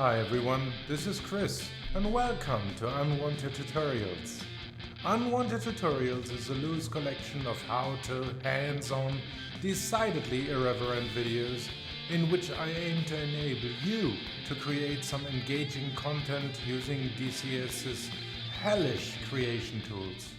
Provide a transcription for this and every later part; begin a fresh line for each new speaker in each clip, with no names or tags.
Hi everyone, this is Chris and welcome to Unwanted Tutorials. Unwanted Tutorials is a loose collection of how-to, hands-on, decidedly irreverent videos in which I aim to enable you to create some engaging content using DCS's hellish creation tools.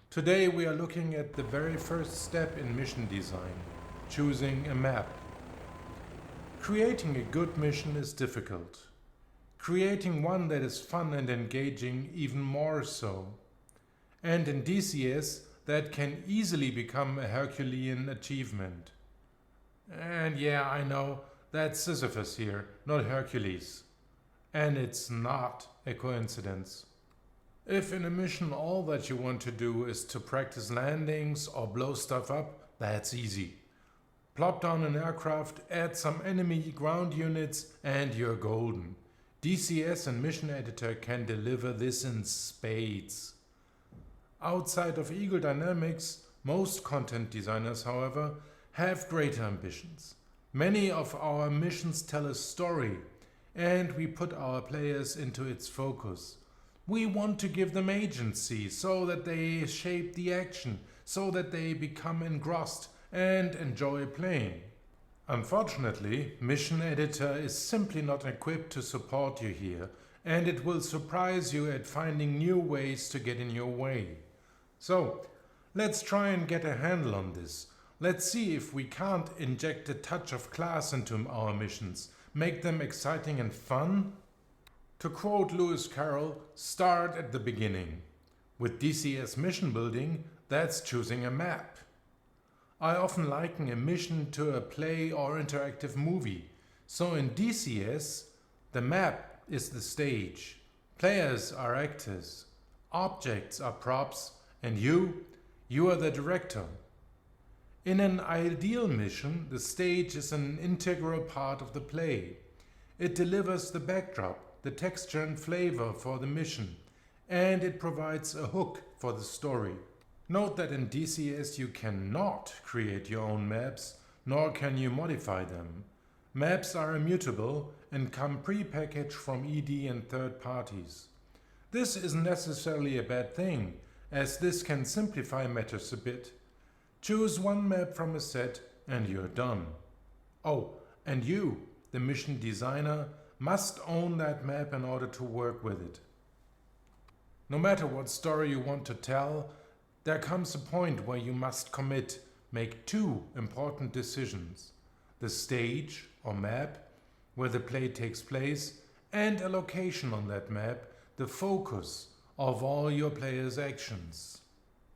Today we are looking at the very first step in mission design, choosing a map. Creating a good mission is difficult. Creating one that is fun and engaging even more so. And in DCS, that can easily become a Herculean achievement. And yeah, I know, that's Sisyphus here, not Hercules. And it's not a coincidence. If in a mission all that you want to do is to practice landings or blow stuff up, that's easy. Plop down an aircraft, add some enemy ground units, and you're golden. DCS and Mission Editor can deliver this in spades. Outside of Eagle Dynamics, most content designers, however, have greater ambitions. Many of our missions tell a story, and we put our players into its focus. We want to give them agency so that they shape the action, so that they become engrossed and enjoy playing. Unfortunately, Mission Editor is simply not equipped to support you here, and it will surprise you at finding new ways to get in your way. So, let's try and get a handle on this. Let's see if we can't inject a touch of class into our missions, make them exciting and fun. To quote Lewis Carroll, start at the beginning. With DCS mission building, that's choosing a map. I often liken a mission to a play or interactive movie. So in DCS, the map is the stage. Players are actors. Objects are props. And you are the director. In an ideal mission, the stage is an integral part of the play. It delivers the backdrop, the texture and flavor for the mission, and it provides a hook for the story. Note that in DCS you cannot create your own maps, nor can you modify them. Maps are immutable and come pre-packaged from ED and third parties. This isn't necessarily a bad thing, as this can simplify matters a bit. Choose one map from a set and you're done. Oh, and you, the mission designer, must own that map in order to work with it. No matter what story you want to tell, there comes a point where you must commit, make two important decisions. The stage or map, where the play takes place, and a location on that map, the focus of all your players' actions.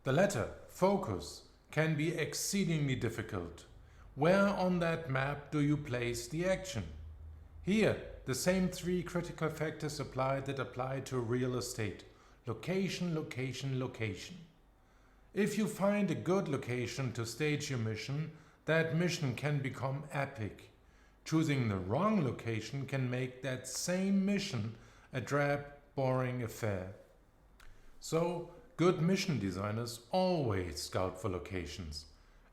The latter, focus, can be exceedingly difficult. Where on that map do you place the action? Here, the same three critical factors apply that apply to real estate. Location, location, location. If you find a good location to stage your mission, that mission can become epic. Choosing the wrong location can make that same mission a drab, boring affair. So, good mission designers always scout for locations.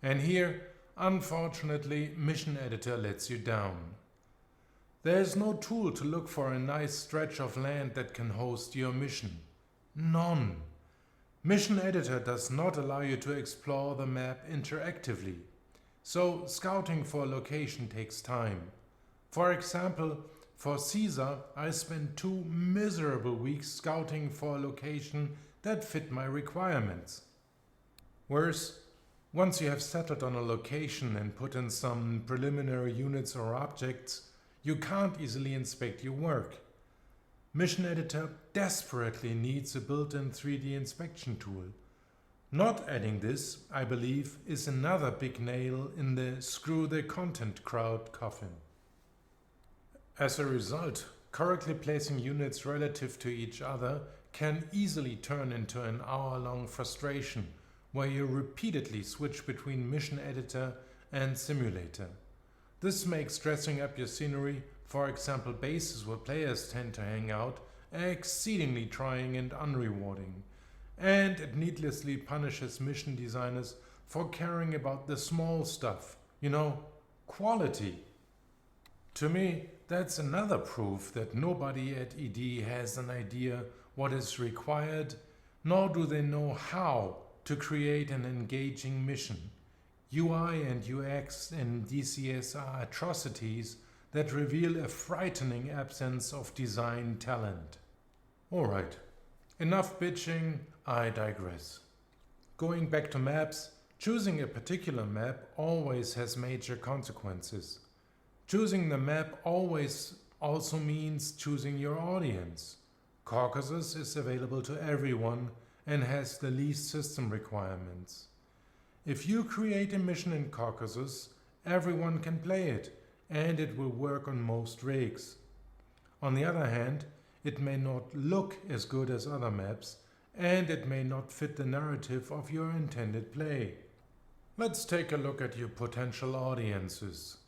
And here, unfortunately, Mission Editor lets you down. There's no tool to look for a nice stretch of land that can host your mission. None. Mission Editor does not allow you to explore the map interactively. So, scouting for a location takes time. For example, for Caesar, I spent 2 miserable weeks scouting for a location that fit my requirements. Worse, once you have settled on a location and put in some preliminary units or objects, you can't easily inspect your work. Mission Editor desperately needs a built-in 3D inspection tool. Not adding this, I believe, is another big nail in the screw the content crowd coffin. As a result, correctly placing units relative to each other can easily turn into an hour-long frustration where you repeatedly switch between Mission Editor and Simulator. This makes dressing up your scenery, for example bases where players tend to hang out, exceedingly trying and unrewarding. And it needlessly punishes mission designers for caring about the small stuff, quality. To me, that's another proof that nobody at ED has an idea what is required, nor do they know how to create an engaging mission. UI and UX in DCS are atrocities that reveal a frightening absence of design talent. Alright, enough bitching, I digress. Going back to maps, choosing a particular map always has major consequences. Choosing the map always also means choosing your audience. Caucasus is available to everyone and has the least system requirements. If you create a mission in Caucasus, everyone can play it, and it will work on most rigs. On the other hand, it may not look as good as other maps, and it may not fit the narrative of your intended play. Let's take a look at your potential audiences.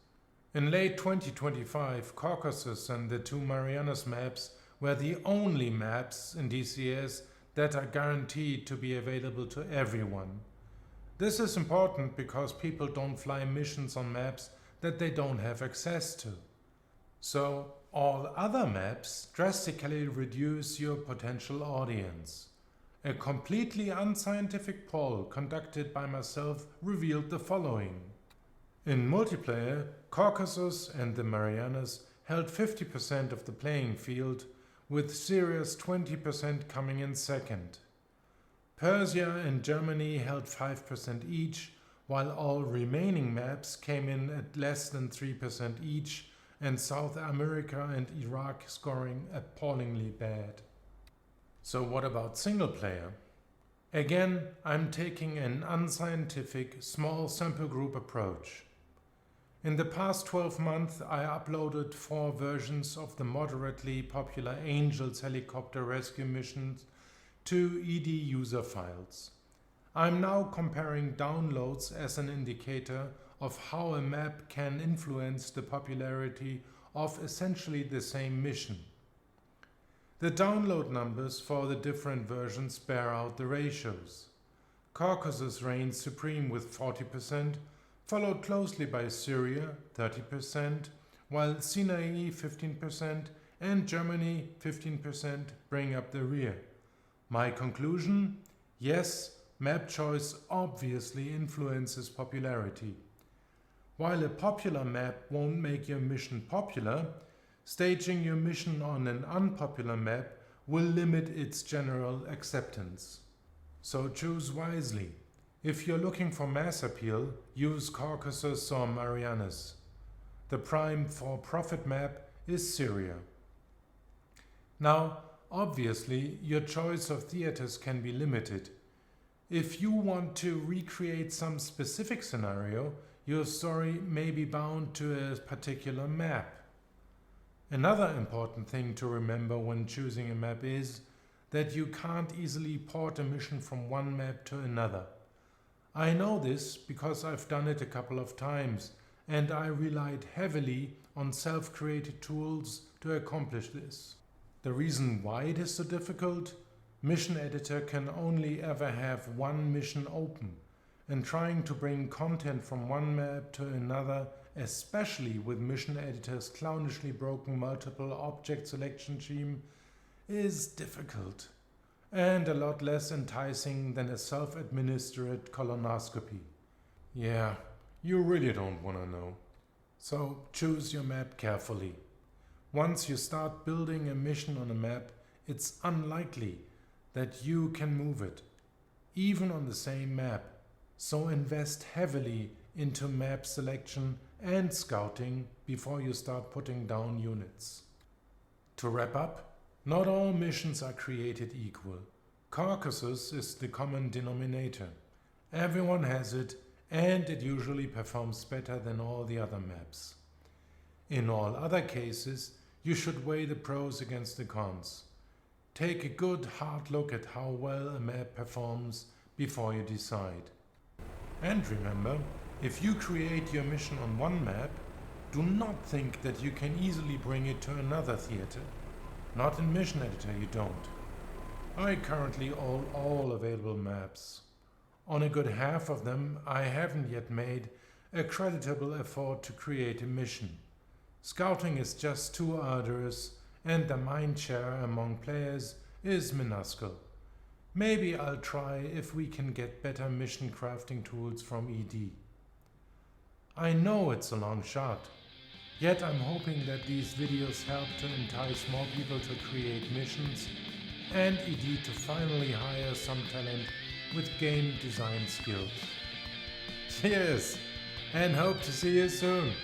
In late 2025, Caucasus and the two Marianas maps were the only maps in DCS that are guaranteed to be available to everyone. This is important because people don't fly missions on maps that they don't have access to. So all other maps drastically reduce your potential audience. A completely unscientific poll conducted by myself revealed the following. In multiplayer, Caucasus and the Marianas held 50% of the playing field, with Syria's 20% coming in second. Persia and Germany held 5% each, while all remaining maps came in at less than 3% each, and South America and Iraq scoring appallingly bad. So what about single player? Again, I'm taking an unscientific, small sample group approach. In the past 12 months, I uploaded 4 versions of the moderately popular Angels helicopter rescue missions to ED user files. I'm now comparing downloads as an indicator of how a map can influence the popularity of essentially the same mission. The download numbers for the different versions bear out the ratios. Caucasus reigned supreme with 40%, followed closely by Syria 30%, while Sinai 15% and Germany 15% bring up the rear. My conclusion? Yes, map choice obviously influences popularity. While a popular map won't make your mission popular, staging your mission on an unpopular map will limit its general acceptance. So choose wisely. If you're looking for mass appeal, use Caucasus or Marianas. The prime for-profit map is Syria. Now, obviously, your choice of theaters can be limited. If you want to recreate some specific scenario, your story may be bound to a particular map. Another important thing to remember when choosing a map is that you can't easily port a mission from one map to another. I know this because I've done it a couple of times, and I relied heavily on self-created tools to accomplish this. The reason why it is so difficult? Mission Editor can only ever have one mission open, and trying to bring content from one map to another, especially with Mission Editor's clownishly broken multiple object selection scheme, is difficult, and a lot less enticing than a self-administered colonoscopy. Yeah, you really don't want to know. So choose your map carefully. Once you start building a mission on a map, it's unlikely that you can move it, even on the same map. So invest heavily into map selection and scouting before you start putting down units. To wrap up, not all missions are created equal. Caucasus is the common denominator. Everyone has it, and it usually performs better than all the other maps. In all other cases, you should weigh the pros against the cons. Take a good hard look at how well a map performs before you decide. And remember, if you create your mission on one map, do not think that you can easily bring it to another theater. Not in Mission Editor you don't. I currently own all available maps. On a good half of them I haven't yet made a creditable effort to create a mission. Scouting is just too arduous and the mind share among players is minuscule. Maybe I'll try if we can get better mission crafting tools from ED. I know it's a long shot, yet I'm hoping that these videos help to entice more people to create missions and ED to finally hire some talent with game design skills. Cheers, and hope to see you soon.